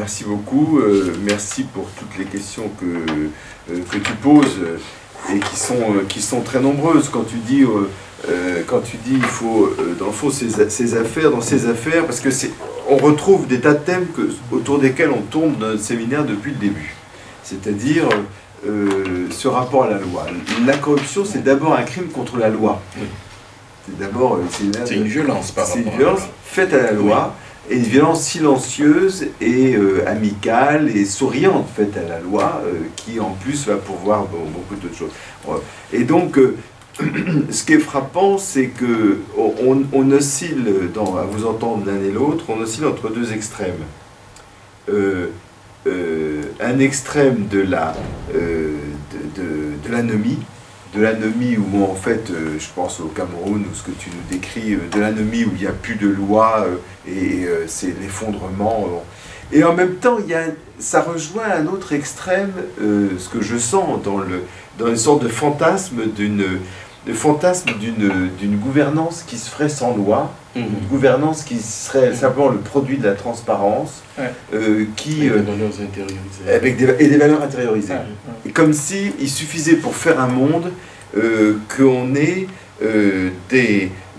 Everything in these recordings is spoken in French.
Merci beaucoup, merci pour toutes les questions que tu poses et qui sont très nombreuses. Quand tu dis il faut, dans le fond, ces affaires, parce que on retrouve des tas de thèmes autour desquels on tourne dans notre séminaire depuis le début. C'est-à-dire ce rapport à la loi. La corruption, c'est d'abord un crime contre la loi. Oui. C'est d'abord c'est une violence par rapport à la loi. Faite à la loi. Oui. Et une violence silencieuse et amicale et souriante faite à la loi, qui en plus va pourvoir beaucoup d'autres choses. Et donc, ce qui est frappant, c'est qu'on oscille, à vous entendre l'un et l'autre, on oscille entre deux extrêmes. Un extrême de l'anomie, où en fait, je pense au Cameroun, ou ce que tu nous décris, de l'anomie où il n'y a plus de loi et c'est l'effondrement. Et en même temps, ça rejoint un autre extrême, ce que je sens dans une sorte de fantasme d'une gouvernance qui se ferait sans loi, une gouvernance qui serait simplement le produit de la transparence, qui avec des valeurs intériorisées. Et des valeurs intériorisées. Et comme si il suffisait pour faire un monde qu'on ait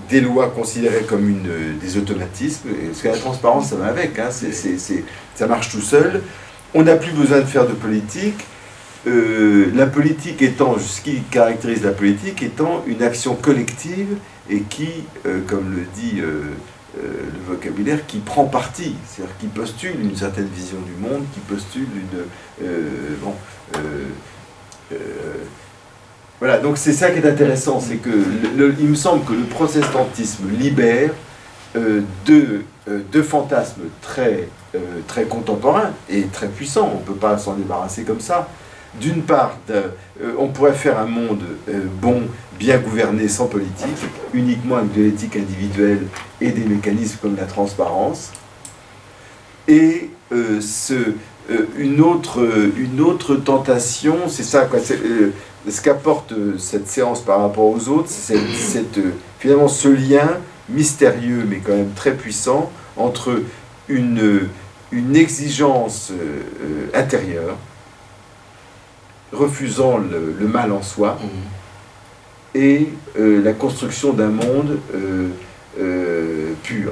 des lois considérées comme des automatismes, parce que la transparence ça va avec, hein, ça marche tout seul, on n'a plus besoin de faire de politique. La politique étant, ce qui caractérise la politique étant une action collective et qui, comme le dit le vocabulaire, qui prend parti, c'est-à-dire qui postule une certaine vision du monde, qui postule voilà, donc c'est ça qui est intéressant, c'est que il me semble que le protestantisme libère deux fantasmes très contemporains et très puissants, on ne peut pas s'en débarrasser comme ça. D'une part, on pourrait faire un monde bon, bien gouverné, sans politique, uniquement avec de l'éthique individuelle et des mécanismes comme la transparence. Et une autre tentation, c'est ça, quoi, ce qu'apporte cette séance par rapport aux autres, c'est finalement ce lien mystérieux, mais quand même très puissant, entre une exigence intérieure, refusant le mal en soi, et la construction d'un monde pur.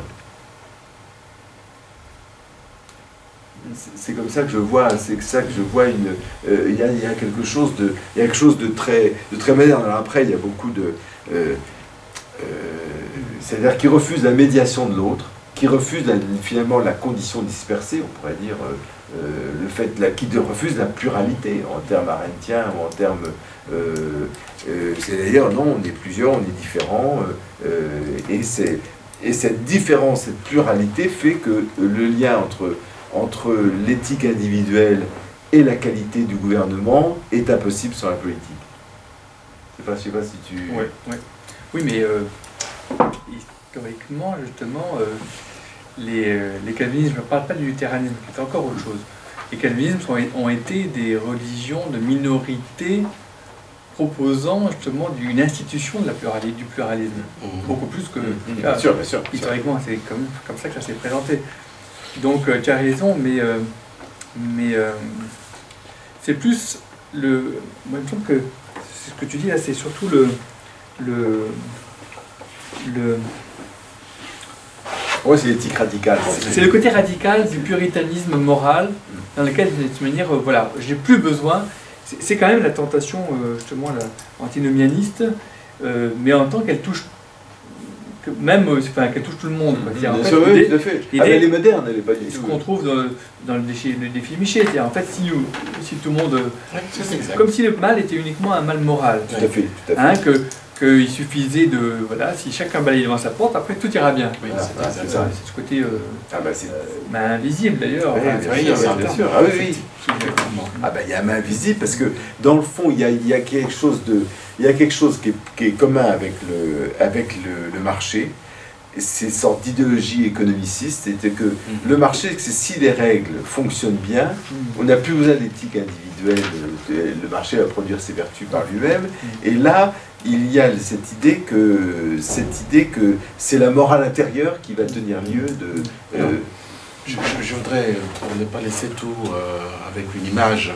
C'est comme ça que je vois, il y a quelque chose de très moderne. Alors après, il y a beaucoup de... c'est-à-dire qui refuse la médiation de l'autre, qui refuse finalement la condition dispersée, on pourrait dire, qui refuse la pluralité en termes arendtiens ou en termes... c'est-à-dire, non, on est plusieurs, on est différents, et cette différence, cette pluralité fait que le lien entre l'éthique individuelle et la qualité du gouvernement est impossible sans la politique. Je ne sais pas si tu... Oui, mais historiquement, justement, les calvinistes, je ne parle pas du luthéranisme, c'est encore autre chose. Les calvinismes ont été des religions de minorité proposant justement une institution du pluralisme. Beaucoup plus que... Bien sûr. Historiquement, c'est comme ça que ça s'est présenté. Donc tu as raison, mais c'est plus moi, je trouve que ce que tu dis là, c'est surtout ouais, c'est l'éthique radicale. C'est le côté radical du puritanisme moral, dans lequel, de toute manière, voilà, j'ai plus besoin. C'est quand même la tentation, justement, antinomianiste, mais en tant qu'elle touche... qu'elle touche tout le monde. Bien sûr, oui, tout à fait. Elle est moderne, elle n'est pas du tout. Ce qu'on trouve dans le défi Miché, c'est-à-dire en fait si tout le monde... comme si le mal était uniquement un mal moral. Tout à fait. Hein, qu'il suffisait de... Voilà, si chacun balaye devant sa porte, après tout ira bien. Oui, c'est ce côté... invisible d'ailleurs. Oui, bien sûr. Ah oui. Il y a main invisible parce que dans le fond, il y a quelque chose qui est commun avec le marché. C'est une sorte d'idéologie économiciste, c'est que le marché, c'est si les règles fonctionnent bien, on n'a plus besoin d'éthique individuelle, le marché va produire ses vertus par lui-même, et là, il y a cette idée que c'est la morale intérieure qui va tenir lieu de... Je voudrais, pour ne pas laisser tout avec une image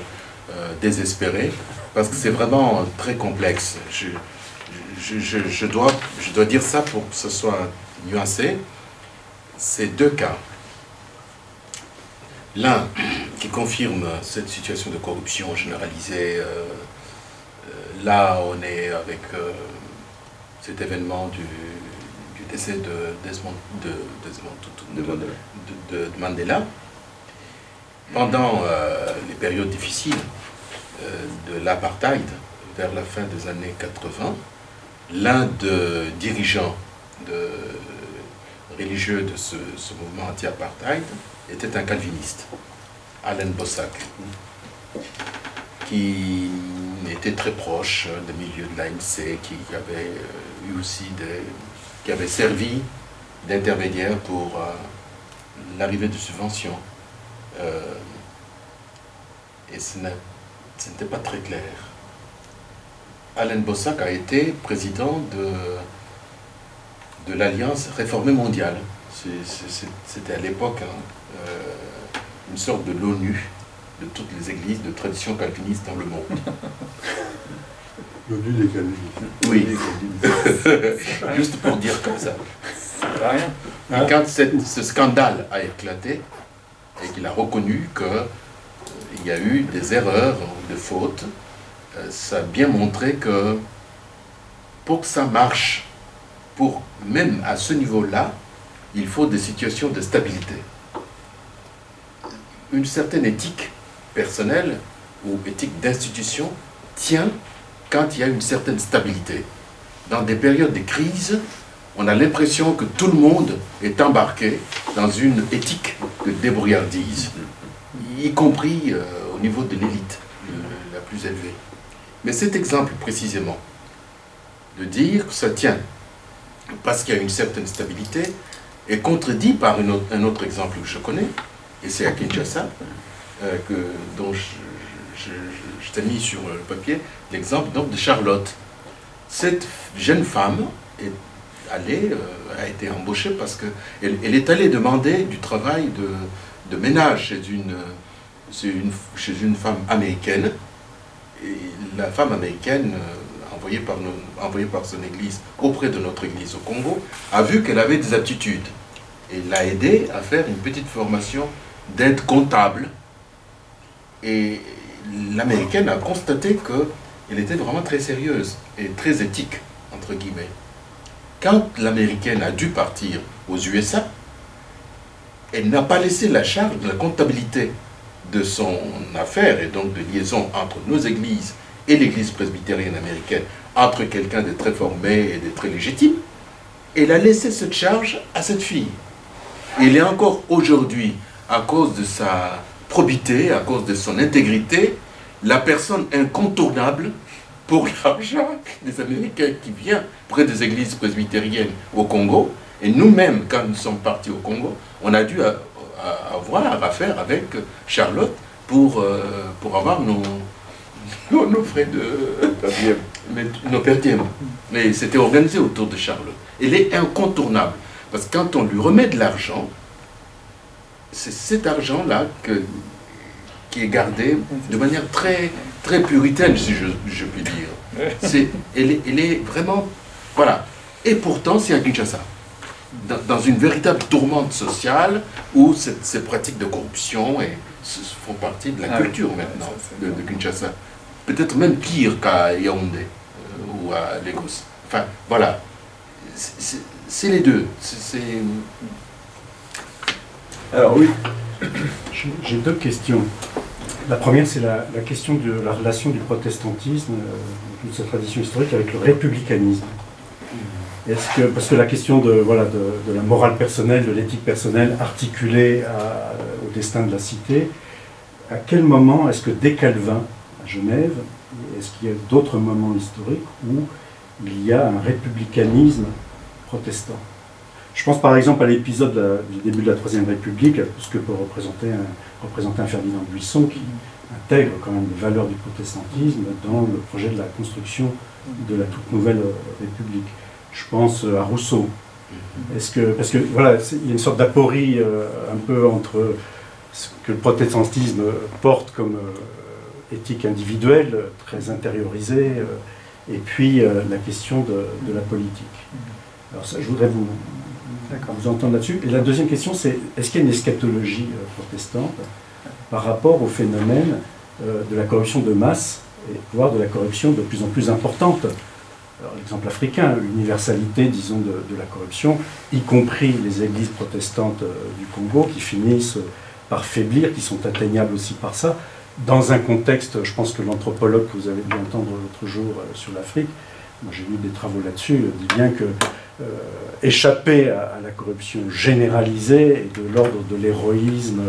désespérée, parce que c'est vraiment très complexe. Je dois dire ça pour que ce soit nuancé. C'est deux cas. L'un qui confirme cette situation de corruption généralisée. Là, on est avec cet événement du décès de Mandela. Pendant les périodes difficiles de l'apartheid, vers la fin des années 80, l'un des dirigeants religieux de ce mouvement anti-apartheid était un calviniste, Allen Bosak, qui était très proche des milieux de l'ANC, qui avait eu aussi qui avait servi d'intermédiaire pour l'arrivée de subventions. Et ce n'était pas très clair. Allen Bosak a été président de l'Alliance réformée mondiale. C'était à l'époque une sorte de l'ONU de toutes les églises de tradition calviniste dans le monde. L'ONU des calvinistes. Oui, juste pour dire comme ça. C'est rien. Et quand ce scandale a éclaté, et qu'il a reconnu qu'il y a eu des erreurs ou des fautes, ça a bien montré que pour que ça marche, même à ce niveau-là, il faut des situations de stabilité. Une certaine éthique personnelle ou éthique d'institution tient quand il y a une certaine stabilité. Dans des périodes de crise, on a l'impression que tout le monde est embarqué dans une éthique de débrouillardise, y compris au niveau de l'élite la plus élevée. Mais cet exemple précisément, de dire que ça tient parce qu'il y a une certaine stabilité, est contredit par un autre exemple que je connais, et c'est à Kinshasa, dont je t'ai mis sur le papier l'exemple de Charlotte. Cette jeune femme a été embauchée parce qu'elle est allée demander du travail de ménage chez une femme américaine. Et la femme américaine, envoyée par son église auprès de notre église au Congo, a vu qu'elle avait des aptitudes. Et l'a aidée à faire une petite formation d'aide comptable. Et l'américaine a constaté qu'elle était vraiment très sérieuse et très éthique, entre guillemets. Quand l'américaine a dû partir aux USA, elle n'a pas laissé la charge de la comptabilité de son affaire et donc de liaison entre nos églises et l'église presbytérienne américaine, entre quelqu'un de très formé et de très légitime. Elle a laissé cette charge à cette fille. Il est encore aujourd'hui, à cause de sa probité, à cause de son intégrité, la personne incontournable pour l'argent des Américains qui vient près des églises presbytériennes au Congo. Et nous-mêmes, quand nous sommes partis au Congo, on a dû avoir affaire avec Charlotte pour avoir nos frais nos perdièmes. Mais c'était organisé autour de Charlotte. Elle est incontournable. Parce que quand on lui remet de l'argent, c'est cet argent-là qui est gardé de manière très, très puritaine, si je puis dire. Elle est vraiment... Voilà. Et pourtant, c'est à Kinshasa. Dans une véritable tourmente sociale où ces pratiques de corruption font partie de la culture maintenant de Kinshasa. Peut-être même pire qu'à Yaoundé ou à Lagos. Enfin, voilà. C'est les deux. Alors oui, j'ai deux questions. La première, c'est la question de la relation du protestantisme, toute sa tradition historique, avec le républicanisme. Parce que la question de la morale personnelle, de l'éthique personnelle articulée au destin de la cité, à quel moment est-ce que dès Calvin, à Genève, est-ce qu'il y a d'autres moments historiques où il y a un républicanisme protestant? Je pense par exemple à l'épisode du début de la Troisième République, ce que peut représenter un Ferdinand Buisson qui intègre quand même les valeurs du protestantisme dans le projet de la construction de la toute nouvelle République. Je pense à Rousseau, Parce que voilà, il y a une sorte d'aporie un peu entre ce que le protestantisme porte comme éthique individuelle, très intériorisée, et puis la question de la politique. Alors ça, je voudrais vous entendre là-dessus. Et la deuxième question, c'est est-ce qu'il y a une eschatologie protestante par rapport au phénomène de la corruption de masse, et voire de la corruption de plus en plus importante? Alors, l'exemple africain, l'universalité, disons, de la corruption, y compris les églises protestantes du Congo, qui finissent par faiblir, qui sont atteignables aussi par ça, dans un contexte, je pense que l'anthropologue que vous avez dû entendre l'autre jour sur l'Afrique, moi j'ai lu des travaux là-dessus, dit bien que échapper à la corruption généralisée est de l'ordre de l'héroïsme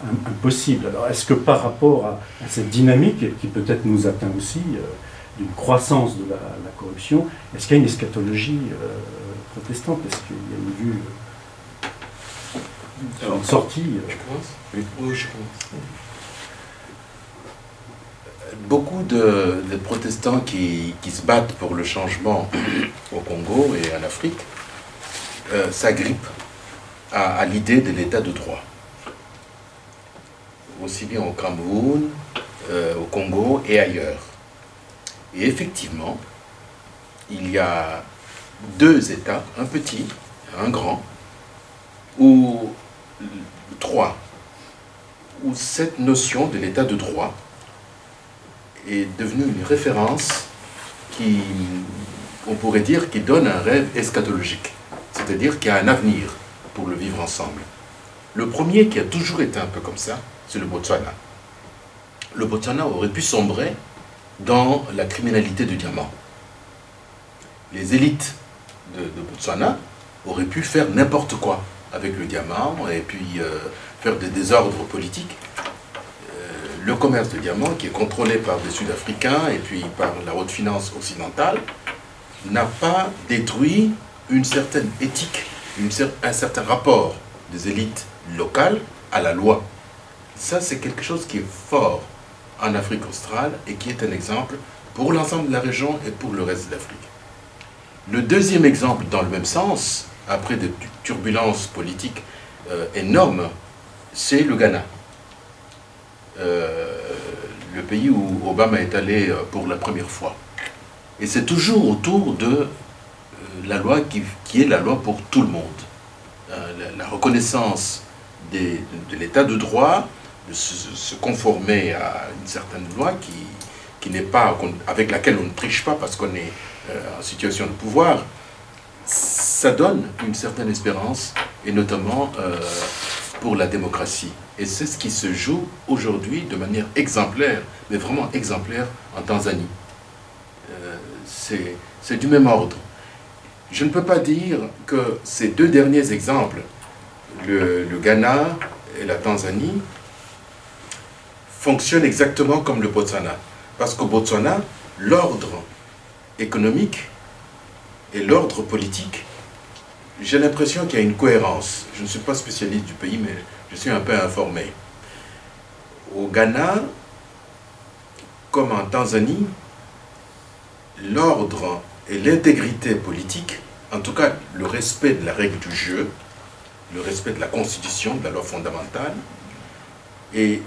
impossible. Alors est-ce que par rapport à cette dynamique, qui peut-être nous atteint aussi, d'une croissance de la corruption, est-ce qu'il y a une eschatologie protestante? Est-ce qu'il y a une vue, une sortie Je commence? Oui, je commence. Beaucoup de protestants qui se battent pour le changement au Congo et en Afrique s'agrippent à l'idée de l'état de droit. Aussi bien au Cameroun, au Congo et ailleurs. Et effectivement, il y a deux États, un petit, un grand, ou trois, où cette notion de l'état de droit est devenue une référence qui, on pourrait dire, qui donne un rêve eschatologique, c'est-à-dire qu'il y a un avenir pour le vivre ensemble. Le premier qui a toujours été un peu comme ça, c'est le Botswana. Le Botswana aurait pu sombrer dans la criminalité du diamant. Les élites de Botswana auraient pu faire n'importe quoi avec le diamant et puis faire des désordres politiques. Le commerce de diamant, qui est contrôlé par des Sud-Africains et puis par la haute finance occidentale, n'a pas détruit une certaine éthique, un certain rapport des élites locales à la loi. Ça, c'est quelque chose qui est fort en Afrique australe et qui est un exemple pour l'ensemble de la région et pour le reste de l'Afrique. Le deuxième exemple, dans le même sens, après des turbulences politiques énormes, c'est le Ghana. Le pays où Obama est allé pour la première fois. Et c'est toujours autour de la loi qui est la loi pour tout le monde. La reconnaissance de l'état de droit, de se conformer à une certaine loi qui n'est pas, avec laquelle on ne triche pas parce qu'on est en situation de pouvoir, ça donne une certaine espérance, et notamment pour la démocratie. Et c'est ce qui se joue aujourd'hui de manière exemplaire, mais vraiment exemplaire en Tanzanie. C'est du même ordre. Je ne peux pas dire que ces deux derniers exemples, le Ghana et la Tanzanie, fonctionnent exactement comme le Botswana. Parce qu'au Botswana, l'ordre économique et l'ordre politique, j'ai l'impression qu'il y a une cohérence. Je ne suis pas spécialiste du pays, mais je suis un peu informé. Au Ghana, comme en Tanzanie, l'ordre et l'intégrité politique, en tout cas le respect de la règle du jeu, le respect de la Constitution, de la loi fondamentale, et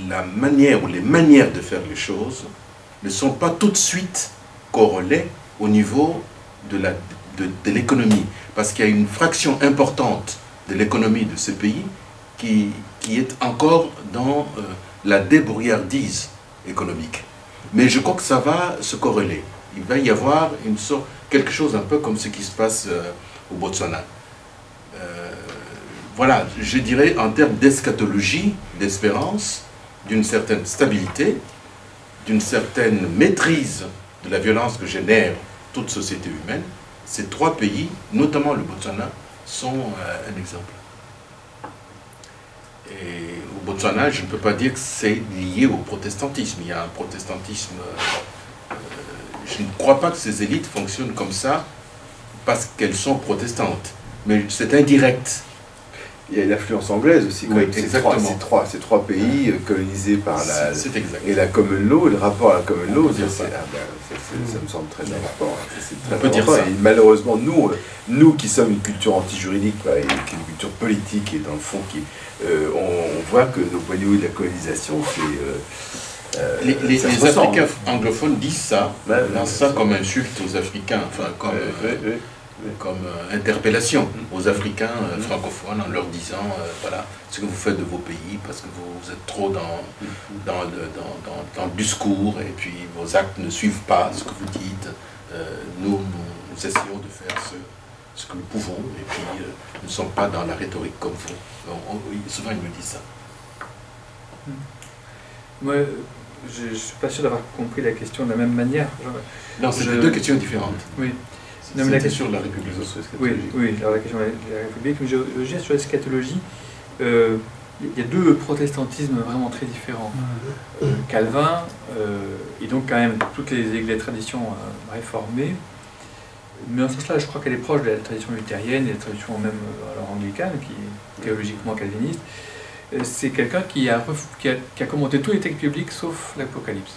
la manière ou les manières de faire les choses ne sont pas tout de suite corrélées au niveau de l'économie. Parce qu'il y a une fraction importante de l'économie de ce pays qui est encore dans la débrouillardise économique. Mais je crois que ça va se corréler. Il va y avoir quelque chose un peu comme ce qui se passe au Botswana. Voilà, je dirais en termes d'eschatologie, d'espérance, d'une certaine stabilité, d'une certaine maîtrise de la violence que génère toute société humaine, ces trois pays, notamment le Botswana, sont un exemple. Et au Botswana, je ne peux pas dire que c'est lié au protestantisme. Il y a un protestantisme... je ne crois pas que ces élites fonctionnent comme ça parce qu'elles sont protestantes. Mais c'est indirect. Il y a une influence anglaise aussi. Oui, Ces exactement. trois pays colonisés par C'est exact. et la common law, le rapport à la common law, On peut dire ça me semble très important. C'est très On peut dire important. ça. Et malheureusement, nous qui sommes une culture anti-juridique, quoi, et qui est une culture politique, et dans le fond, on voit que au point de vue de la colonisation, Les ça se ressent, Africains hein. anglophones disent ça, lancent ça comme insulte aux Africains, enfin comme interpellation aux Africains francophones en leur disant voilà ce que vous faites de vos pays parce que vous êtes trop dans le discours et puis vos actes ne suivent pas ce que vous dites. Nous essayons de faire ce que nous pouvons et puis nous ne sommes pas dans la rhétorique comme vous. Souvent ils me disent ça. Moi, je ne suis pas sûr d'avoir compris la question de la même manière. Non, c'est deux questions différentes. Oui. Non, mais la question sur la République. Oui, alors la question de la République, mais je dirais sur l'eschatologie, il y a deux protestantismes vraiment très différents. Calvin, et donc quand même toutes les traditions réformées, mais en ce sens-là, je crois qu'elle est proche de la tradition luthérienne et de la tradition même alors, anglicane, qui est théologiquement calviniste. C'est quelqu'un qui a commenté tous les textes bibliques sauf l'Apocalypse.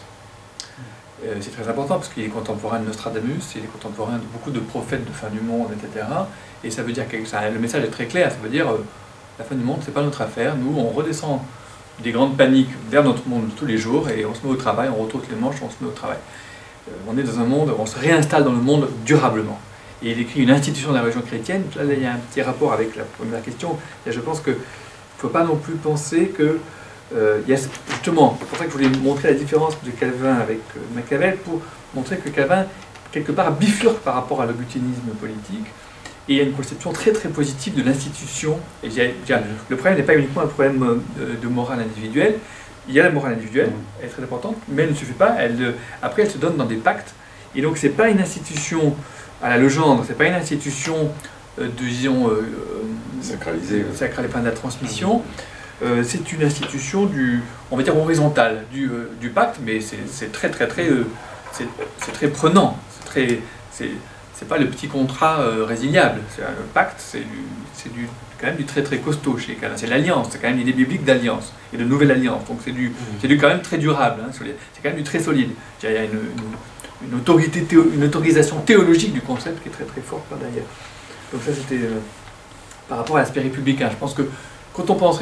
C'est très important parce qu'il est contemporain de Nostradamus, il est contemporain de beaucoup de prophètes de fin du monde, etc. Et ça veut dire que le message est très clair, ça veut dire la fin du monde, c'est pas notre affaire. Nous, on redescend des grandes paniques vers notre monde de tous les jours et on se met au travail, on retourne les manches, on se met au travail. On est dans un monde, on se réinstalle dans le monde durablement. Et il écrit une institution de la religion chrétienne. Là, il y a un petit rapport avec la première question. Et je pense qu'il ne faut pas non plus penser que il y a justement, c'est pour ça que je voulais montrer la différence de Calvin avec Machiavel, pour montrer que Calvin, quelque part, bifurque par rapport à l'augutinisme politique, et il y a une conception très très positive de l'institution. Et le problème n'est pas uniquement un problème de morale individuelle, il y a la morale individuelle, elle est très importante, mais elle ne suffit pas, après elle se donne dans des pactes, et donc c'est pas une institution à la Legendre, c'est pas une institution disons, sacralisée, de la transmission. C'est une institution on va dire horizontale du pacte, mais c'est très prenant. C'est pas le petit contrat résiliable. Le pacte, c'est quand même du très très costaud chez Calvin. C'est l'alliance, c'est quand même l'idée biblique d'alliance et de nouvelle alliance. Donc c'est du quand même très durable. Hein, c'est quand même du très solide. Il y a une autorisation théologique du concept qui est très très forte par derrière. Donc ça c'était par rapport à l'aspect républicain. Je pense que quand on pense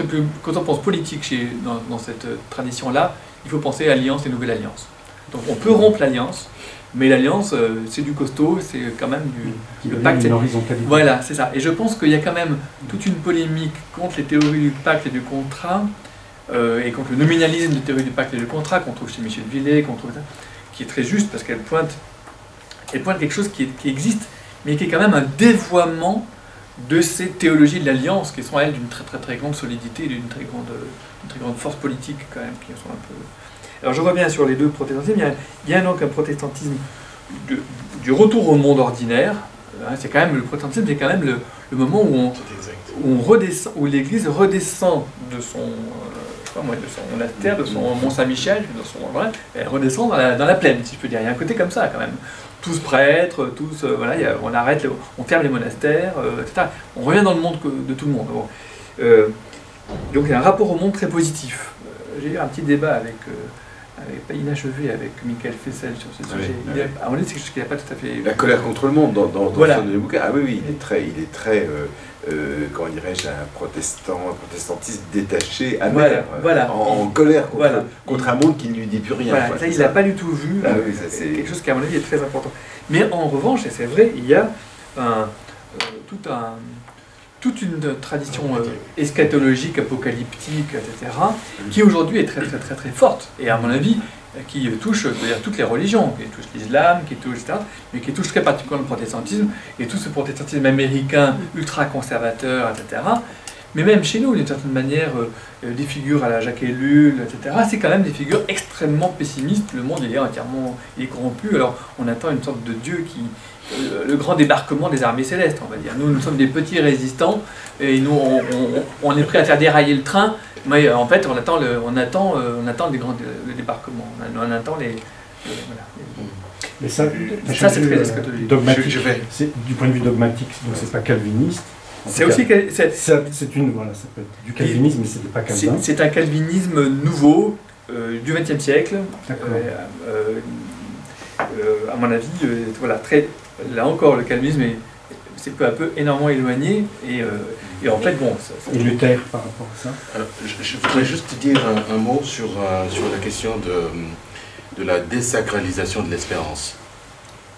politique dans cette tradition-là, il faut penser alliance et nouvelle alliance. Donc on peut rompre l'alliance, mais l'alliance, c'est du costaud, c'est quand même le pacte. Voilà, c'est ça. Et je pense qu'il y a quand même toute une polémique contre les théories du pacte et du contrat, et contre le nominalisme des théories du pacte et du contrat, qu'on trouve chez Michel Villet, qui est très juste, parce qu'elle pointe quelque chose qui existe, mais qui est quand même un dévoiement de ces théologies de l'alliance qui sont elles d'une très très très grande solidité et d'une très grande force politique quand même, qui sont un peu... Alors je reviens sur les deux protestantismes. Il y a donc un protestantisme du retour au monde ordinaire. C'est quand même le protestantisme, c'est quand même le moment où l'Église redescend de son monastère, de son Mont Saint-Michel, elle redescend dans la plaine, si je peux dire. Il y a un côté comme ça quand même. Tous prêtres, on ferme les monastères, etc. On revient dans le monde de tout le monde. Bon. Donc il y a un rapport au monde très positif. J'ai eu un petit débat avec pas inachevé avec Michael Fessel sur ce sujet. À mon avis, c'est quelque chose qui n'a pas tout à fait... La colère contre le monde dans voilà. son bouquin. Ah oui, il est très comment dirais-je, un protestantisme détaché, amer, en colère contre un monde qui ne lui dit plus rien. Voilà, ça, il n'a pas du tout vu. Oui, ça, c'est quelque chose qui, à mon avis, est très important. Mais en revanche, et c'est vrai, il y a toute une tradition eschatologique, apocalyptique, etc., qui aujourd'hui est très très très très forte, et à mon avis, qui touche d'ailleurs toutes les religions, qui touche l'islam, qui touche, etc., mais qui touche très particulièrement le protestantisme, et tout ce protestantisme américain ultra-conservateur, etc., mais même chez nous, d'une certaine manière, des figures à la Jacques Ellul, etc., c'est quand même des figures extrêmement pessimistes. Le monde, il est corrompu, alors on attend une sorte de Dieu le grand débarquement des armées célestes, on va dire. Nous sommes des petits résistants, et nous, on est prêt à faire dérailler le train, mais en fait, on attend le débarquement, on attend voilà. Mais ça c'est très eschatologique. Dogmatique. Du point de vue dogmatique, donc c'est pas calviniste. C'est aussi c'est une voilà, ça peut être du calvinisme, mais ce n'est pas Calvin. C'est un calvinisme nouveau du XXe siècle. À mon avis, voilà, là encore, le calvinisme c'est peu à peu énormément éloigné et en fait, bon... Et Luther par rapport à ça. Je voudrais juste dire un mot sur la question de la désacralisation de l'espérance.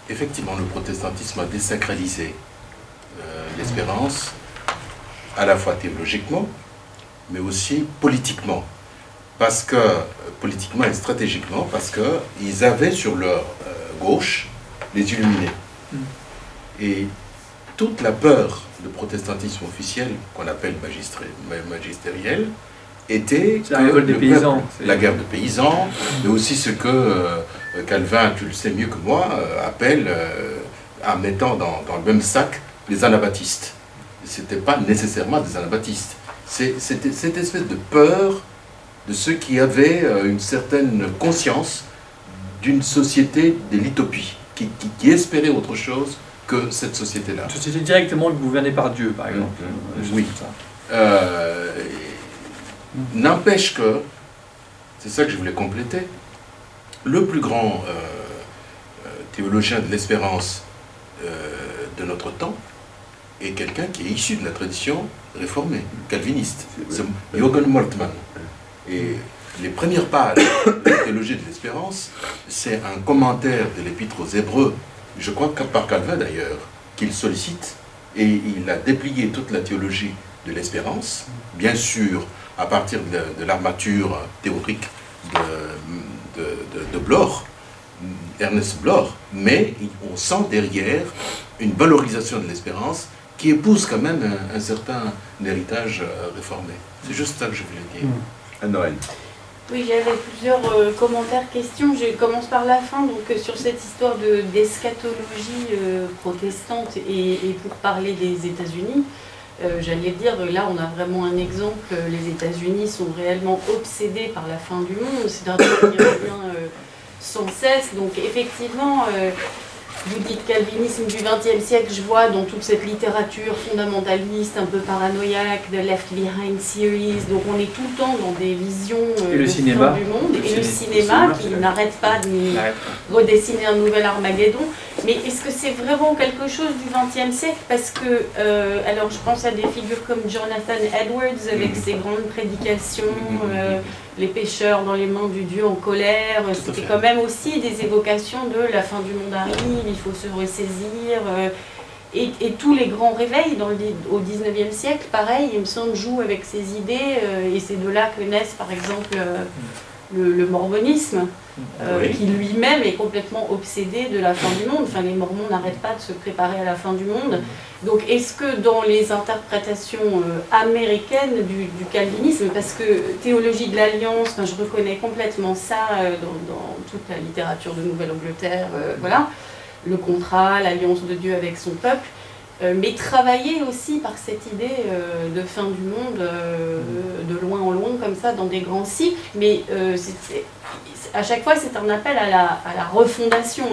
Effectivement, le protestantisme a désacralisé l'espérance, à la fois théologiquement, mais aussi politiquement. Politiquement et stratégiquement, parce qu'ils avaient sur leur gauche les illuminés. Et toute la peur de protestantisme officiel, qu'on appelle magistériel, était la révolte des paysans. La guerre de paysans, mais aussi ce que Calvin, tu le sais mieux que moi, appelle, en mettant dans le même sac, les anabaptistes. Ce n'était pas nécessairement des anabaptistes. C'était cette espèce de peur de ceux qui avaient une certaine conscience d'une société de l'utopie, qui espérait autre chose que cette société-là. Une société directement gouvernée par Dieu, par exemple. Oui. N'empêche que, c'est ça que je voulais compléter, le plus grand théologien de l'espérance de notre temps est quelqu'un qui est issu de la tradition réformée, calviniste, c'est Jürgen Moltmann. Et les premières pages de la théologie de l'espérance, c'est un commentaire de l'Épître aux Hébreux, je crois que par Calvin d'ailleurs, qu'il sollicite, et il a déplié toute la théologie de l'espérance, bien sûr à partir de l'armature théorique de Bloch, Ernest Bloch, mais on sent derrière une valorisation de l'espérance qui épouse quand même un certain héritage réformé. C'est juste ça que je voulais dire. Anne-Noël. Oui, j'avais plusieurs commentaires, questions. Je commence par la fin, donc sur cette histoire d'eschatologie protestante et pour parler des États-Unis. J'allais dire, là on a vraiment un exemple, les États-Unis sont réellement obsédés par la fin du monde, c'est un truc qui revient sans cesse, donc effectivement, vous dites calvinisme du XXe siècle, je vois dans toute cette littérature fondamentaliste, un peu paranoïaque, de Left Behind Series, donc on est tout le temps dans des visions de fin du monde, et le cinéma qui n'arrête pas de redessiner un nouvel Armageddon. Mais est-ce que c'est vraiment quelque chose du XXe siècle? Parce que, alors je pense à des figures comme Jonathan Edwards avec ses grandes prédications, les pêcheurs dans les mains du Dieu en colère, c'était quand même aussi des évocations de la fin du monde arrive, il faut se ressaisir. Et tous les grands réveils au XIXe siècle, pareil, il me semble, jouent avec ces idées, et c'est de là que naissent par exemple le mormonisme, qui lui-même est complètement obsédé de la fin du monde. Enfin, les mormons n'arrêtent pas de se préparer à la fin du monde. Donc est-ce que dans les interprétations américaines du calvinisme, parce que théologie de l'alliance, enfin, je reconnais complètement ça dans toute la littérature de Nouvelle-Angleterre, voilà, le contrat, l'alliance de Dieu avec son peuple, mais travailler aussi par cette idée de fin du monde, de loin en loin, comme ça, dans des grands cycles, mais à chaque fois c'est un appel à la refondation,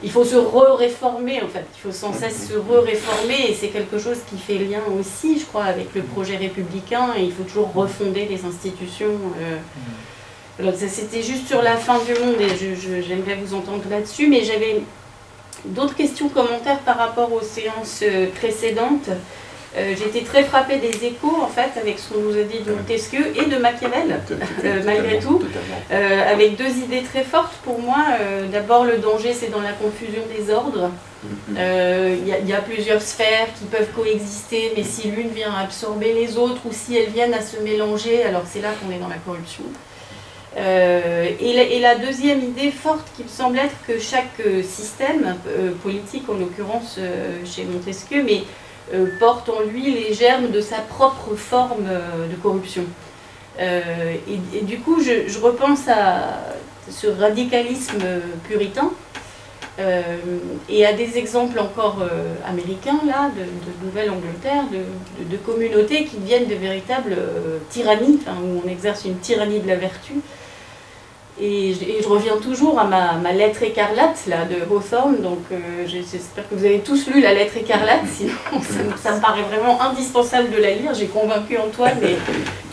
il faut se réformer en fait, il faut sans cesse se réformer, et c'est quelque chose qui fait lien aussi, je crois, avec le projet républicain, et il faut toujours refonder les institutions. Alors, ça c'était juste sur la fin du monde, et j'aimerais vous entendre là-dessus, mais j'avais d'autres questions, commentaires par rapport aux séances précédentes. J'ai été très frappée des échos, en fait, avec ce qu'on nous a dit de Montesquieu et de Machiavel, malgré tout, avec deux idées très fortes pour moi. D'abord, le danger, c'est dans la confusion des ordres. Il y a plusieurs sphères qui peuvent coexister, mais si l'une vient absorber les autres, ou si elles viennent à se mélanger, alors c'est là qu'on est dans la corruption. Et la deuxième idée forte qui me semble être que chaque système politique, en l'occurrence chez Montesquieu, mais porte en lui les germes de sa propre forme de corruption. Et du coup, je repense à ce radicalisme puritain et à des exemples encore américains, là, de Nouvelle-Angleterre, de communautés qui deviennent de véritables tyrannies, où on exerce une tyrannie de la vertu. Et je reviens toujours à ma lettre écarlate là, de Hawthorne, donc j'espère que vous avez tous lu la lettre écarlate, sinon ça me paraît vraiment indispensable de la lire. J'ai convaincu Antoine, mais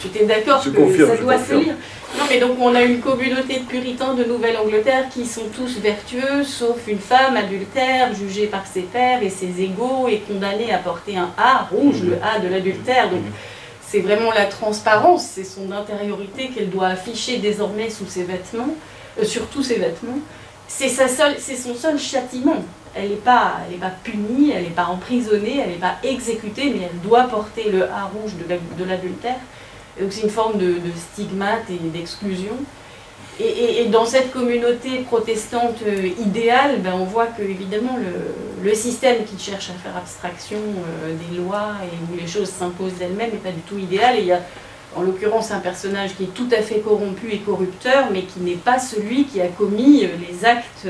j'étais d'accord que ça doit se lire. Non mais donc on a une communauté de puritains de Nouvelle-Angleterre qui sont tous vertueux, sauf une femme adultère, jugée par ses pairs et ses égaux et condamnée à porter un A rouge, le A de l'adultère. Donc c'est vraiment la transparence, c'est son intériorité qu'elle doit afficher désormais sous ses vêtements, sur tous ses vêtements. C'est son seul châtiment. Elle n'est pas punie, elle n'est pas emprisonnée, elle n'est pas exécutée, mais elle doit porter le A rouge de l'adultère. Donc c'est une forme de stigmate et d'exclusion. Et dans cette communauté protestante idéale, ben on voit que évidemment le système qui cherche à faire abstraction des lois et où les choses s'imposent d'elles-mêmes n'est pas du tout idéal. Et il y a en l'occurrence un personnage qui est tout à fait corrompu et corrupteur, mais qui n'est pas celui qui a commis les actes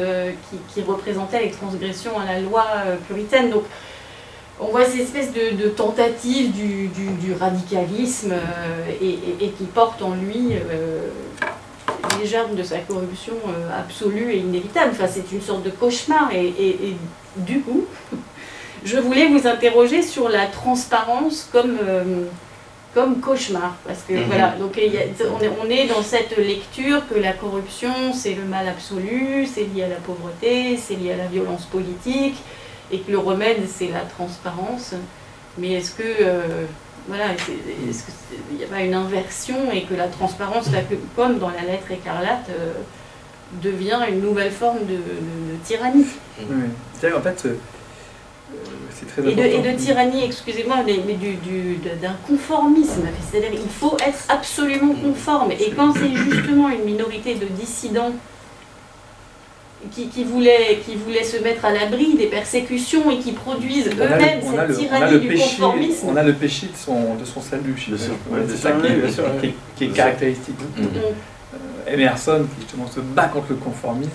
qui représentaient les transgressions à la loi puritaine. Donc on voit cette espèce de tentative du radicalisme et qui porte en lui les germes de sa corruption absolue et inévitable. Enfin, c'est une sorte de cauchemar. Et du coup, je voulais vous interroger sur la transparence comme cauchemar. Parce que voilà, donc on est dans cette lecture que la corruption, c'est le mal absolu, c'est lié à la pauvreté, c'est lié à la violence politique, et que le remède, c'est la transparence. Mais est-ce que... voilà, est-ce qu'il n'y a pas une inversion et que la transparence, là, comme dans la lettre écarlate, devient une nouvelle forme de tyrannie? Oui. C'est-à-dire, en fait, c'est très important. Et de tyrannie, excusez-moi, mais d'un conformisme. C'est-à-dire qu'il faut être absolument conforme. Et quand c'est justement une minorité de dissidents qui voulaient se mettre à l'abri des persécutions et qui produisent eux-mêmes cette tyrannie du conformisme. On a le péché de son salut, c'est ça qui est caractéristique. Emerson, qui justement se bat contre le conformisme,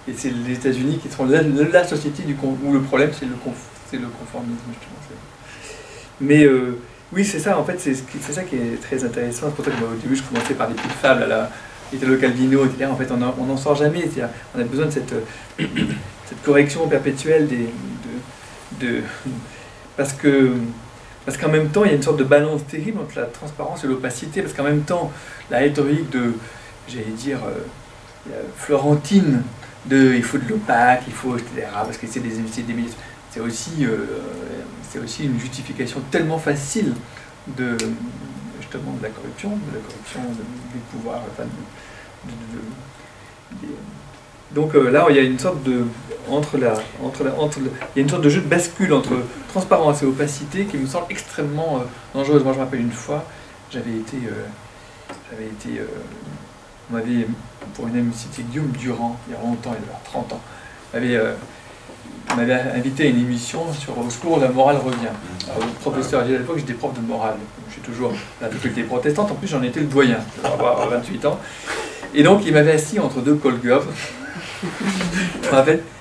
et c'est les États-Unis qui sont la société où le problème c'est le conformisme, justement. Mais oui, c'est ça, en fait, c'est ça qui est très intéressant. C'est pour ça que au début je commençais par des petites fables à la Italo Calvino, etc. En fait, on n'en sort jamais. On a besoin de cette correction perpétuelle parce qu'en même temps, il y a une sorte de balance terrible entre la transparence et l'opacité, parce qu'en même temps, la rhétorique j'allais dire, florentine, il faut de l'opaque, il faut, etc., parce que c'est des milices. C'est aussi une justification tellement facile justement de la corruption du pouvoir, enfin, donc là il y a une sorte de il y a une sorte de jeu de bascule entre transparence et opacité qui me semble extrêmement dangereuse. Moi je me rappelle une fois, on m'avait, pour une amie, c'était Guillaume Durand, il y a longtemps, il y a 30 ans, on m'avait invité à une émission sur Au secours, la morale revient. Alors, le professeur, à l'époque, j'étais prof de morale. Je suis toujours à la faculté protestante, en plus j'en étais le doyen, pour avoir 28 ans. Et donc il m'avait assis entre deux colgov.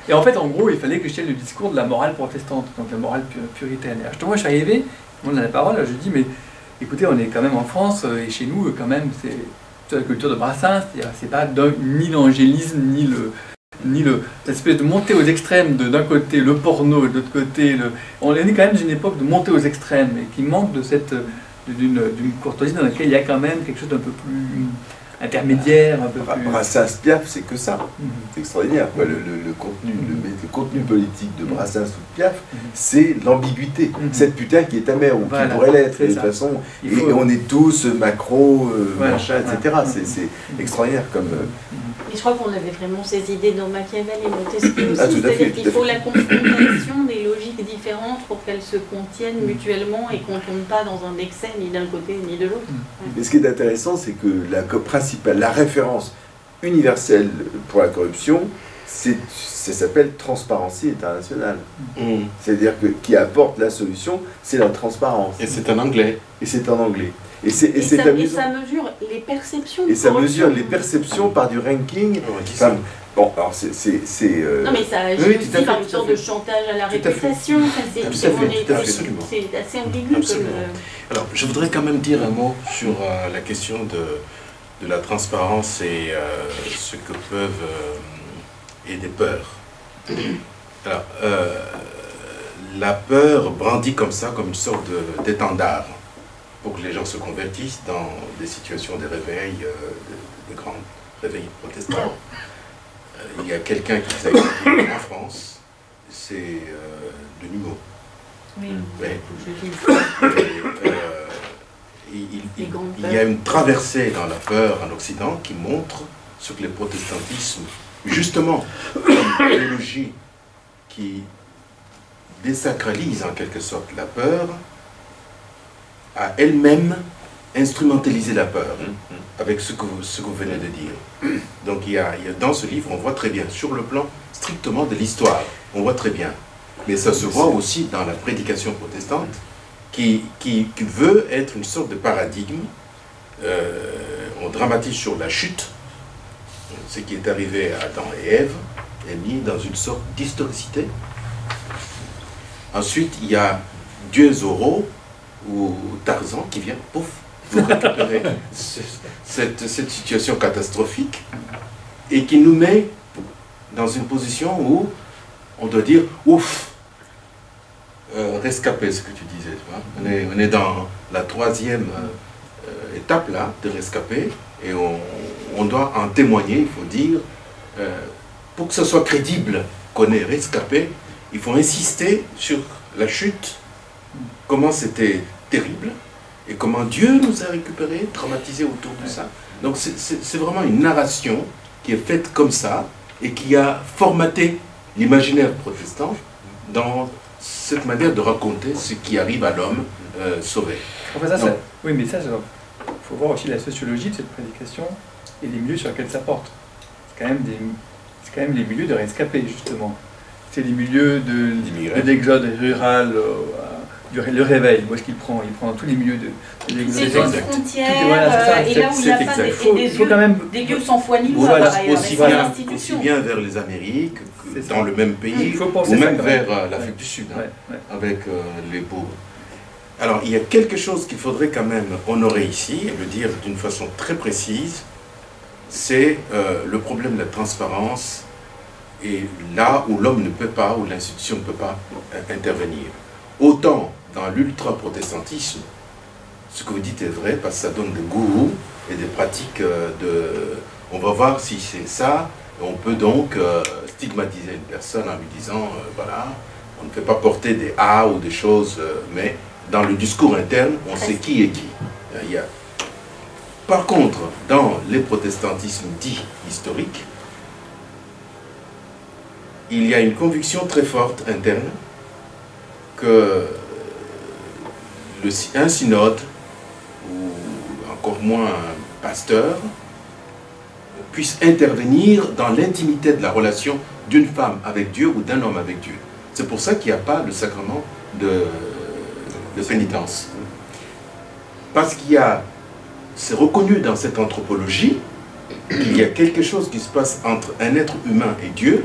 Et en fait, en gros, il fallait que je tienne le discours de la morale protestante, donc la morale puritaine. Et moi, je suis arrivé, on a la parole, je dis, mais écoutez, on est quand même en France, et chez nous, quand même, c'est la culture de Brassens, c'est pas ni l'angélisme, ni l'espèce de montée aux extrêmes d'un côté le porno et de l'autre côté on est quand même dans une époque de montée aux extrêmes et qui manque d'une courtoisie dans laquelle il y a quand même quelque chose d'un peu plus intermédiaire, un peu plus... Brassens Piaf, c'est que ça. C'est extraordinaire. Le contenu politique de Brassens ou de Piaf, c'est l'ambiguïté. Cette putain qui est amère, ou qui pourrait l'être, de toute façon. Et on est tous macro, machin, etc. C'est extraordinaire comme... Et je crois qu'on avait vraiment ces idées dans Machiavel et Montesquieu aussi, c'est-à-dire qu'il faut la confrontation des logiques différentes pour qu'elles se contiennent mutuellement et qu'on ne tombe pas dans un excès ni d'un côté ni de l'autre. Et ce qui est intéressant, c'est que la référence universelle pour la corruption, ça s'appelle Transparency International. C'est-à-dire que qui apporte la solution, c'est la transparence. Et c'est en anglais. Et c'est en anglais. Et ça mesure les perceptions. Et ça mesure les perceptions par du ranking. Enfin, bon, alors c'est. Non, mais ça agit aussi par une sorte de chantage à la réputation. C'est assez ambigu. Alors, je voudrais quand même dire un mot sur la question de la transparence et ce que peuvent... et des peurs. Alors, la peur brandit comme ça, comme une sorte d'étendard, pour que les gens se convertissent dans des situations de réveil, de grands réveils protestants. Il y a quelqu'un qui s'est écrit en France, c'est Denis Maud. Oui. Il y a une traversée dans la peur en Occident qui montre ce que le protestantisme, justement, une théologie qui désacralise en quelque sorte la peur, a elle-même instrumentalisé la peur, avec ce que vous venez de dire. Donc dans ce livre, on voit très bien, sur le plan strictement de l'histoire, on voit très bien. Mais ça se voit aussi dans la prédication protestante, qui veut être une sorte de paradigme. On dramatise sur la chute, ce qui est arrivé à Adam et Ève, est mis dans une sorte d'historicité. Ensuite, il y a Dieu Zorro, ou Tarzan, qui vient, pouf, pour récupérer cette situation catastrophique, et qui nous met dans une position où on doit dire, ouf, rescapé, ce que tu disais. On est dans la troisième étape là, de rescapé, et on doit en témoigner, il faut dire, pour que ce soit crédible qu'on est rescapé, il faut insister sur la chute, comment c'était terrible, et comment Dieu nous a récupérés, traumatisés autour de ça. Donc c'est vraiment une narration qui est faite comme ça, et qui a formaté l'imaginaire protestant dans cette manière de raconter ce qui arrive à l'homme sauvé. Enfin, oui, mais ça, il faut voir aussi la sociologie de cette prédication et les milieux sur lesquels ça porte. C'est quand même les milieux de rescapés, justement. C'est les milieux de l'exode rural, le réveil. Où est-ce qu'il prend? Il prend tous les milieux de l'exode. C'est une frontière, et là où il n'y a pas des gueux sans foi ni loi, aussi bien vers les Amériques, dans le même pays, ou même vers l'Afrique du Sud, avec les pauvres. Alors, il y a quelque chose qu'il faudrait quand même honorer ici, et le dire d'une façon très précise, c'est le problème de la transparence, et là où l'homme ne peut pas, où l'institution ne peut pas intervenir. Autant dans l'ultra-protestantisme, ce que vous dites est vrai, parce que ça donne des gourous et des pratiques on va voir si c'est ça, on peut donc stigmatiser une personne en lui disant, voilà, on ne fait pas porter des A ou des choses, mais dans le discours interne, on sait qui est qui. Par contre, dans les protestantismes dits historiques, il y a une conviction très forte interne que un synode, ou encore moins un pasteur, puisse intervenir dans l'intimité de la relation d'une femme avec Dieu ou d'un homme avec Dieu. C'est pour ça qu'il n'y a pas le sacrement de pénitence. Parce c'est reconnu dans cette anthropologie qu'il y a quelque chose qui se passe entre un être humain et Dieu,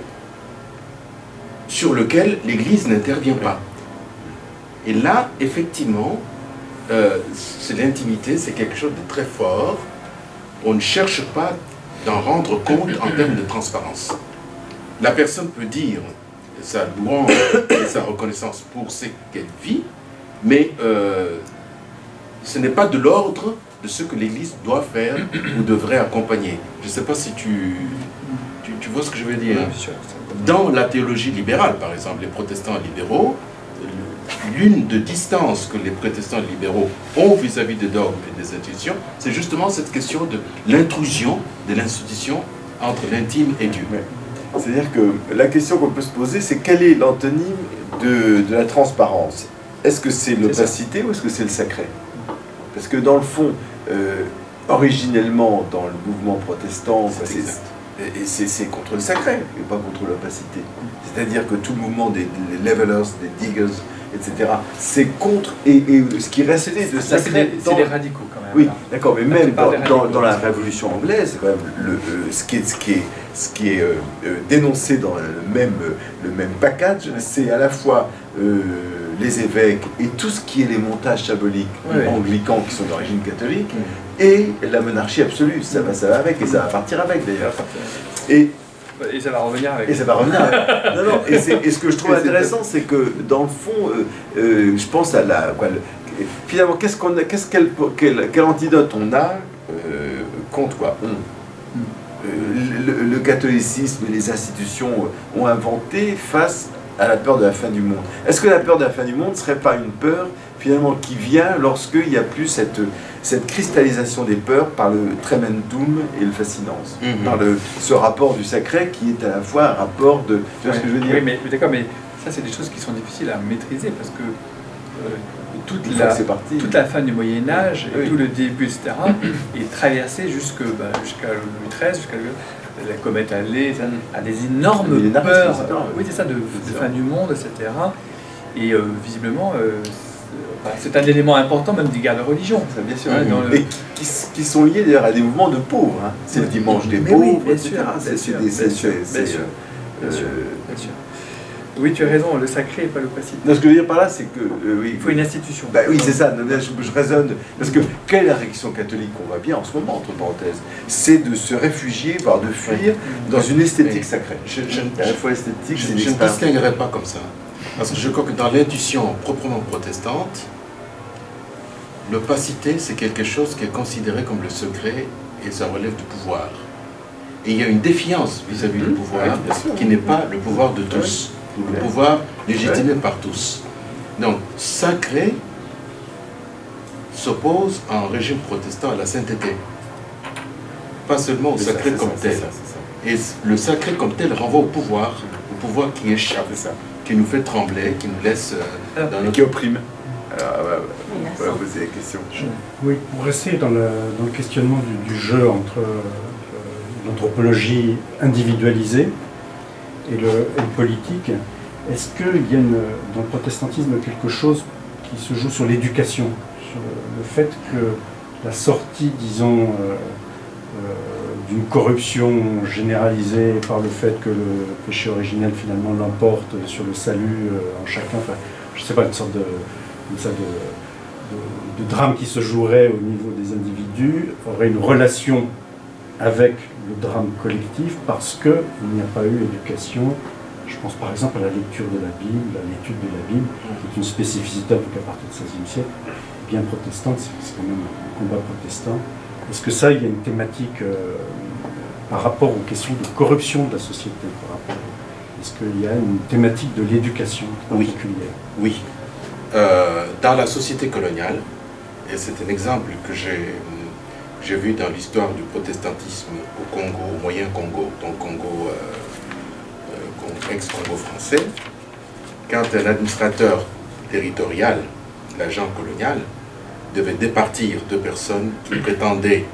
sur lequel l'Église n'intervient pas. Et là, effectivement, c'est l'intimité, c'est quelque chose de très fort. On ne cherche pas d'en rendre compte en termes de transparence. La personne peut dire sa louange et sa reconnaissance pour ce qu'elle vit, mais ce n'est pas de l'ordre de ce que l'Église doit faire ou devrait accompagner. Je ne sais pas si tu vois ce que je veux dire. Dans la théologie libérale, par exemple, les protestants libéraux, l'une de distance que les protestants libéraux ont vis-à-vis des dogmes et des institutions, c'est justement cette question de l'intrusion de l'institution entre l'intime et Dieu. C'est-à-dire que la question qu'on peut se poser, c'est quel est l'antonyme de la transparence? Est-ce que c'est l'opacité ou est-ce que c'est le sacré? Parce que dans le fond, originellement, dans le mouvement protestant, c'est contre le sacré et pas contre l'opacité. C'est-à-dire que tout le mouvement des levelers, des diggers, etc., c'est contre, et ce qui restait de sacré... C'est des radicaux quand même. Oui, d'accord, mais même dans la Révolution anglaise, quand même, ce qui est dénoncé dans le même package, c'est à la fois les évêques et tout ce qui est les montages symboliques anglicans qui sont d'origine catholique, et la monarchie absolue. Ça va avec, et ça va partir avec d'ailleurs. Et ça va revenir avec. Et ça va revenir avec. Non, non, et ce que je trouve intéressant, c'est que dans le fond, je pense à finalement, quel antidote on a contre quoi le catholicisme et les institutions ont inventé face à la peur de la fin du monde. Est-ce que la peur de la fin du monde ne serait pas une peur finalement qui vient lorsqu'il n'y a plus cette cristallisation des peurs par le tremendum et le fascinance, par ce rapport du sacré qui est à la fois un rapport de... Tu vois ce que je veux dire? Oui, mais d'accord, mais ça c'est des choses qui sont difficiles à maîtriser parce que toute la fin du Moyen-Âge et tout le début, etc., est traversé jusqu'à Louis XIII, jusqu'à la comète Halley, à des énormes peurs. Oui, c'est ça, de fin du monde, etc. Et visiblement, c'est un élément important même des guerres de religion. Ça, bien sûr. Et qui sont liés d'ailleurs à des mouvements de pauvres. Hein. C'est le dimanche des pauvres, etc. Bien sûr. Oui, tu as raison, le sacré n'est pas le passif. Non, ce que je veux dire par là, c'est que... il faut une institution. Oui, c'est ça, je raisonne. Parce que quelle est la réaction catholique qu'on voit bien en ce moment, entre parenthèses? C'est de se réfugier, voire de fuir dans une esthétique sacrée. À la fois esthétique, je ne distinguerai pas comme ça. Parce que je crois que dans l'intuition proprement protestante, l'opacité, c'est quelque chose qui est considéré comme le secret et ça relève du pouvoir. Et il y a une défiance vis-à-vis du pouvoir qui n'est pas le pouvoir de tous. Le pouvoir légitimé par tous. Donc, sacré s'oppose en régime protestant à la sainteté. Pas seulement au sacré comme tel. Et le sacré comme tel renvoie au pouvoir qui échappe, qui nous fait trembler, qui nous laisse dans notre... qui opprime. Alors, on va poser la question. Oui, pour rester dans le questionnement du jeu entre l'anthropologie individualisée et le politique, est-ce qu'il y a dans le protestantisme quelque chose qui se joue sur l'éducation, sur le fait que la sortie, disons, d'une corruption généralisée par le fait que le péché originel finalement l'emporte sur le salut en chacun, enfin, je ne sais pas, une sorte de drame qui se jouerait au niveau des individus, aurait une relation avec le drame collectif parce qu'il n'y a pas eu éducation. Je pense par exemple à la lecture de la Bible, à l'étude de la Bible, qui est une spécificité, en tout cas à partir du XVIe siècle, bien protestante, c'est quand même un combat protestant. Est-ce que ça, il y a une thématique par rapport aux questions de corruption de la société? Est-ce qu'il y a une thématique de l'éducation particulière? Oui. Dans la société coloniale, et c'est un exemple que j'ai vu dans l'histoire du protestantisme au Congo, au moyen Congo, donc Congo, ex-Congo français, quand un administrateur territorial, l'agent colonial, devait départir deux personnes qui prétendaient,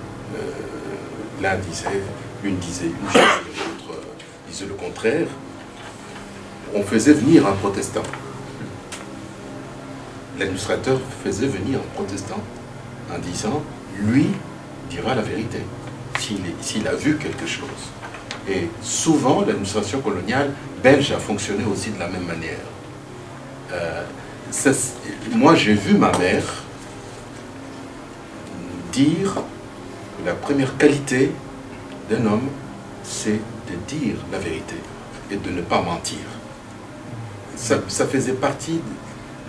l'une disait une chose, l'autre disait le contraire, on faisait venir un protestant. L'administrateur faisait venir un protestant en disant, lui dira la vérité, s'il a vu quelque chose. Et souvent, l'administration coloniale belge a fonctionné aussi de la même manière. Moi, j'ai vu ma mère dire que la première qualité d'un homme, c'est de dire la vérité et de ne pas mentir. Ça faisait partie...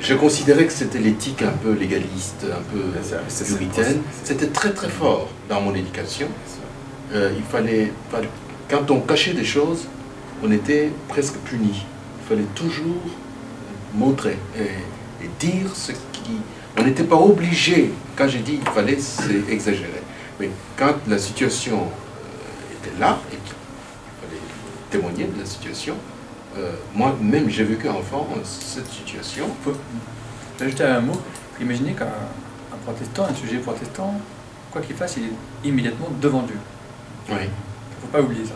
Je considérais que c'était l'éthique un peu légaliste, un peu puritaine. C'était très très fort dans mon éducation. Quand on cachait des choses, on était presque puni. Il fallait toujours montrer et dire ce qui... On n'était pas obligé, quand j'ai dit il fallait, c'est exagéré. Mais quand la situation était là, et qu'il fallait témoigner de la situation, moi-même, j'ai vécu enfant cette situation. Je vais ajouter un mot. Imaginez qu'un protestant, un sujet protestant, quoi qu'il fasse, il est immédiatement devant Dieu. Oui. Il ne faut pas oublier ça.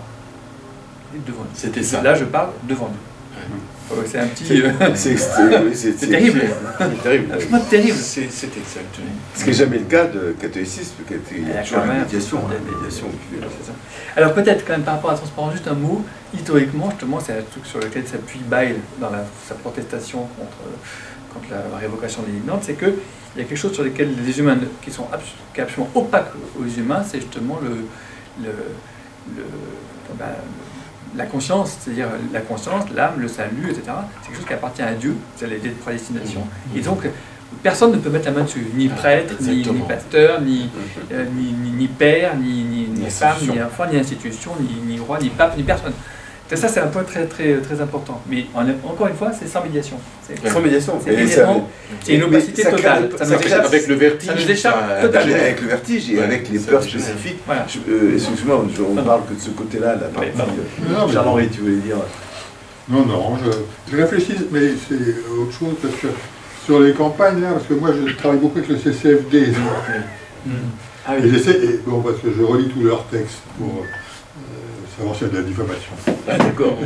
Il est devant Dieu. C'était ça. Là, je parle devant Dieu. Ouais. C'est un petit... C'est terrible. C'est terrible. Franchement, terrible. C'est exact. Ce qui n'est jamais le cas de catholicisme, il y a toujours la médiation. Alors peut-être quand même par rapport à la transparence, juste un mot, historiquement justement, c'est un truc sur lequel s'appuie Bayle dans sa protestation contre la révocation des ligne c'est qu'il y a quelque chose sur lequel les humains, qui est absolument opaque aux humains, c'est justement la conscience, c'est-à-dire la conscience, l'âme, le salut, etc. C'est quelque chose qui appartient à Dieu, c'est l'idée de prédestination. Et donc, personne ne peut mettre la main dessus, ni prêtre, ni pasteur, ni père, ni femme, ni enfant, ni institution, ni roi, ni pape, ni personne. Ça, c'est un point très, très, très important. Mais encore une fois, c'est sans médiation. Sans médiation. C'est une opacité totale. Ça nous échappe avec le vertige. Ça nous échappe totalement. Avec le vertige et avec les peurs spécifiques. Voilà. Excuse-moi, on parle que de ce côté-là, la partie. Charles-Henri, tu voulais dire? Non, je réfléchis, mais c'est autre chose, parce que sur les campagnes, là, parce que moi je travaille beaucoup avec le CCFD. Ah, et j'essaie, parce que je relis tous leurs textes pour savoir s'il y a de la diffamation. Ah, d'accord.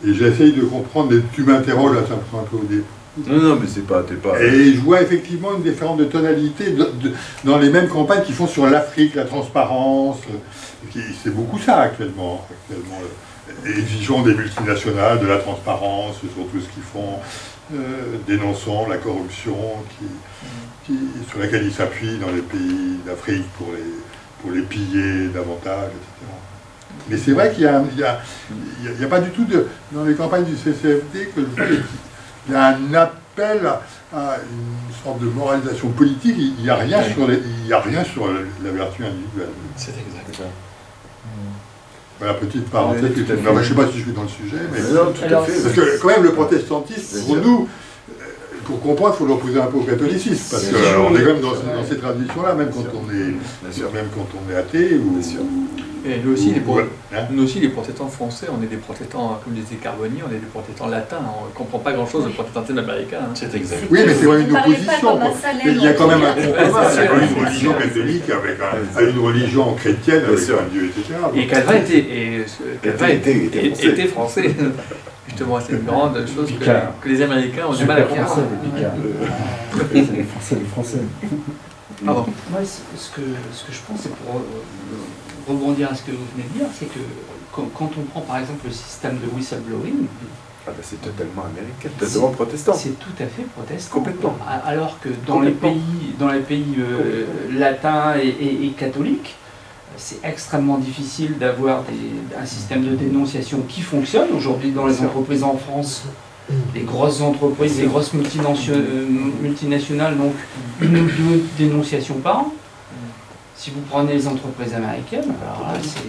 Et j'essaye de comprendre, tu m'interroges, là, ça me prend un peu au début. Non, mais c'est pas, t'es pas... Et je vois effectivement une différence de tonalité dans les mêmes campagnes qui font sur l'Afrique, la transparence. C'est beaucoup ça actuellement. Exigeant des multinationales, de la transparence sur tout ce qu'ils font, dénonçant la corruption sur laquelle ils s'appuient dans les pays d'Afrique pour les piller davantage, etc. Mais c'est vrai qu'il y a pas du tout dans les campagnes du CCFD que je vois, il y a un appel à une sorte de moralisation politique, il n'y a rien sur la vertu individuelle. C'est exact. Voilà, petite parenthèse, je ne sais pas si je suis dans le sujet, mais... Non, tout à fait. Parce que quand même le protestantisme, pour nous, pour comprendre, il faut l'opposer un peu au catholicisme, parce qu'on est quand même dans ces traditions-là, même quand on est athée ou... Et nous aussi, les protestants français, on est des protestants, comme disait Carboni, on est des protestants latins. On ne comprend pas grand-chose du protestantisme américain. C'est exact. Oui, mais c'est vraiment une opposition. Il y a quand même un compromis. Il y a une religion catholique avec une religion chrétienne, avec un Dieu, etc. Et Calvin était français. Justement, c'est une grande chose que les Américains ont du mal à comprendre. C'est les Français. Pardon. Moi, ce que je pense, c'est pour rebondir à ce que vous venez de dire, c'est que quand on prend par exemple le système de whistleblowing, c'est totalement américain, totalement protestant. C'est tout à fait protestant. Complètement. Alors que dans les pays latins et catholiques, c'est extrêmement difficile d'avoir un système de dénonciation qui fonctionne. Aujourd'hui, dans les entreprises en France, les grosses entreprises, les grosses multinationales, donc une ou deux dénonciations par an. Si vous prenez les entreprises américaines, alors là, c'est...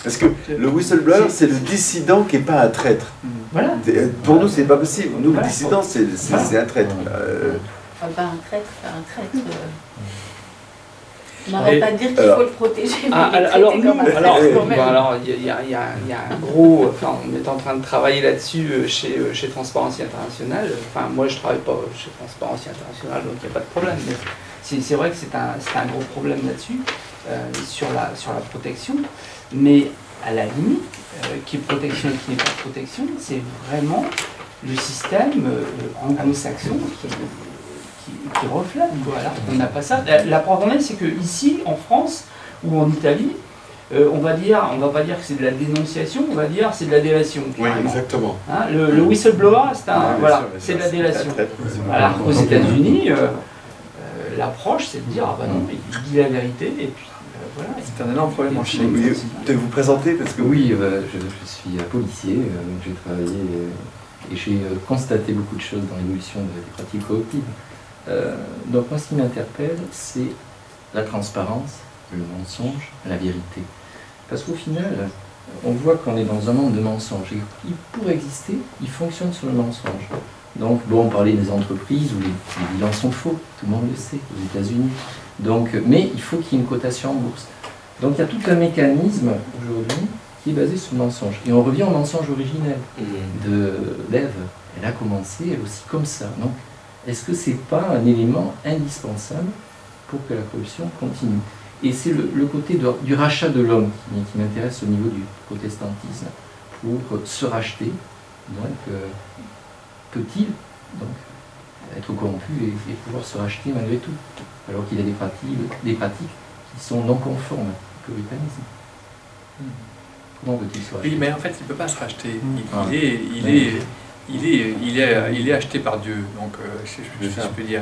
Parce que le whistleblower, c'est le dissident qui n'est pas un traître. Voilà. Pour nous, c'est pas possible. Nous, le dissident, c'est un traître. Enfin, pas un traître, On n'arrête pas de dire qu'il faut le protéger. Alors, il y a un gros... Enfin, on est en train de travailler là-dessus chez Transparency International. Enfin, moi, je ne travaille pas chez Transparency International, donc il n'y a pas de problème. Mais c'est vrai que c'est un gros problème là-dessus, sur la protection. Mais à la limite, qui est protection et qui n'est pas protection, c'est vraiment le système anglo-saxon qui reflète, quoi. Alors on n'a pas ça. La preuve en est, c'est qu'ici, en France ou en Italie, on va pas dire que c'est de la dénonciation, on va dire que c'est de la délation. Oui, exactement. Hein, le whistleblower, c'est de la délation. Alors qu'aux États-Unis, l'approche, c'est de dire ah bah non, il dit la vérité et puis voilà. C'est un énorme problème en Chine. Vous pouvez vous présenter parce que oui, je suis policier, donc j'ai travaillé et j'ai constaté beaucoup de choses dans l'évolution des pratiques cooptives. Donc moi, ce qui m'interpelle, c'est la transparence, le mensonge, la vérité. Parce qu'au final, on voit qu'on est dans un monde de mensonges. Et pour exister, il fonctionne sur le mensonge. Donc, bon, on parlait des entreprises où les bilans sont faux, tout le monde le sait, aux États-Unis. Donc, mais il faut qu'il y ait une cotation en bourse. Donc, il y a tout un mécanisme aujourd'hui qui est basé sur le mensonge. Et on revient au mensonge originel d'Ève. Elle a commencé, elle aussi, comme ça. Donc, est-ce que ce n'est pas un élément indispensable pour que la corruption continue? Et c'est le côté du rachat de l'homme qui m'intéresse au niveau du protestantisme, pour se racheter. Donc, peut-il être corrompu et pouvoir se racheter malgré tout, alors qu'il y a des pratiques qui sont non conformes au puritanisme? Comment peut-il se racheter? Oui, mais en fait, il ne peut pas se racheter. il est acheté par Dieu, donc si je peux dire.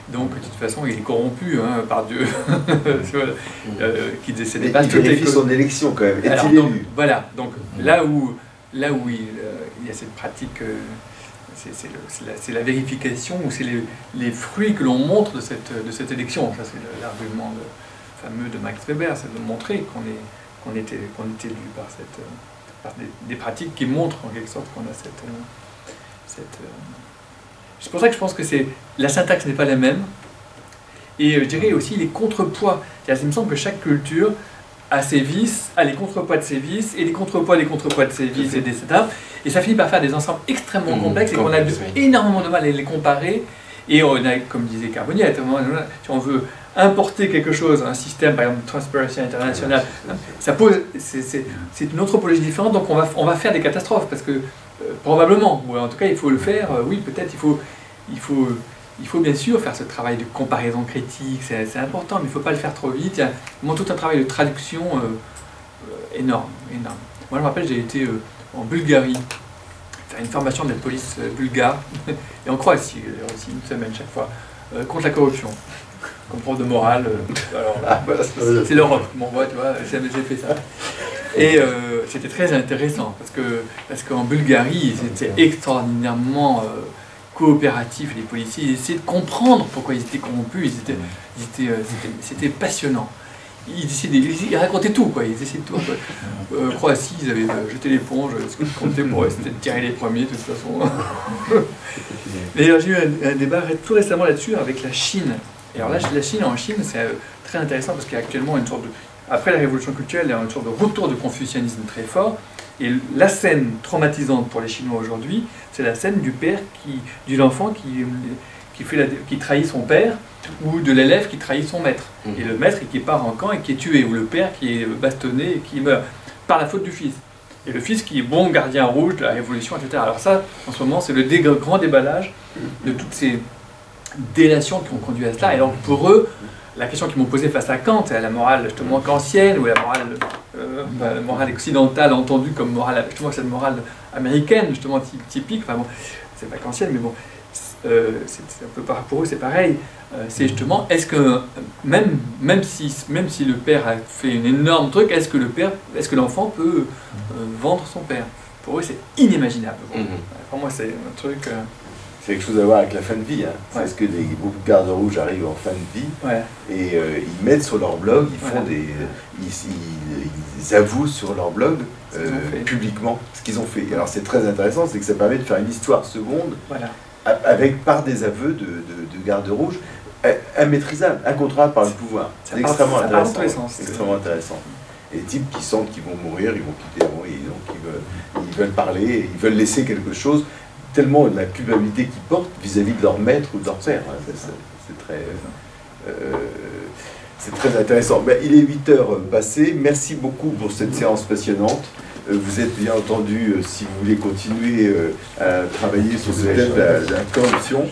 Donc, de toute façon, il est corrompu par Dieu, qui décédait pas. Il vérifie son élection quand même. Est-il élu ? Voilà, donc là où il y a cette pratique, c'est la vérification, ou c'est les fruits que l'on montre de cette élection. Ça, c'est l'argument fameux de Max Weber, c'est de montrer qu'on était élu par des pratiques qui montrent en quelque sorte qu'on a cette c'est pour ça que je pense que la syntaxe n'est pas la même, et je dirais aussi les contrepoids. Il me semble que chaque culture a ses vices, a les contrepoids de ses vices, et les contrepoids de ses vices, etc. Et ça finit par faire des ensembles extrêmement complexes, et qu'on a énormément de mal à les comparer. Et on a, comme disait Carbonnier, si on veut importer quelque chose, un système, par exemple Transparency International, ça pose, c'est une anthropologie différente, donc on va faire des catastrophes, parce que probablement, ou en tout cas il faut le faire, oui peut-être il faut bien sûr faire ce travail de comparaison critique, c'est important, mais il ne faut pas le faire trop vite. Il y a vraiment tout un travail de traduction énorme. Moi je me rappelle, j'ai été en Bulgarie, faire une formation de la police bulgare, et en Croatie aussi, une semaine chaque fois, contre la corruption, comme prof de morale. C'est l'Europe, bon, ouais, tu vois, j'ai fait ça. Et c'était très intéressant, parce qu'en Bulgarie, c'était extraordinairement coopératif, les policiers, ils essayaient de comprendre pourquoi ils étaient corrompus, c'était passionnant. Ils racontaient tout, quoi. Ils essayaient de tout. Croatie, ils avaient jeté l'éponge, ce qui comptait pour eux, c'était de tirer les premiers, de toute façon. Mais j'ai eu un débat tout récemment là-dessus avec la Chine. Et alors là, la Chine, c'est très intéressant, parce qu'il y a actuellement une sorte de... Après la révolution culturelle, il y a une sorte de retour de confucianisme très fort. Et la scène traumatisante pour les Chinois aujourd'hui, c'est la scène du père, de l'enfant qui trahit son père, ou de l'élève qui trahit son maître. Et le maître qui part en camp et qui est tué, ou le père qui est bastonné et qui meurt, par la faute du fils. Et le fils qui est bon gardien rouge de la révolution, etc. Alors ça, en ce moment, c'est le grand déballage de toutes ces délations qui ont conduit à cela. Et donc pour eux, la question qu'ils m'ont posée face à Kant, c'est la morale justement kantienne, ou la morale occidentale entendue comme morale, justement cette morale américaine, justement typique, enfin bon, c'est pas kantienne, mais bon, c'est un peu pour eux c'est pareil, c'est justement, est-ce que, même si le père a fait un énorme truc, est-ce que l'enfant peut vendre son père? Pour eux c'est inimaginable. Pour moi c'est un truc... C'est quelque chose à voir avec la fin de vie. Hein. Ouais. Parce que les groupes gardes rouges arrivent en fin de vie et ils mettent sur leur blog, ils avouent sur leur blog publiquement ce qu'ils ont fait. Alors c'est très intéressant, c'est que ça permet de faire une histoire seconde par des aveux de gardes rouges immaîtrisables, incontrôlables par le pouvoir. C'est extrêmement intéressant. Extrêmement intéressant. Et les types qui sentent qu'ils vont mourir, ils vont quitter, et donc ils veulent parler, ils veulent laisser quelque chose. Tellement de la culpabilité qu'ils portent vis-à-vis de leur maître ou de leur père. C'est très intéressant. Ben, il est 8h passé. Merci beaucoup pour cette séance passionnante. Vous êtes bien entendu, si vous voulez continuer à travailler sur ce thème de la corruption.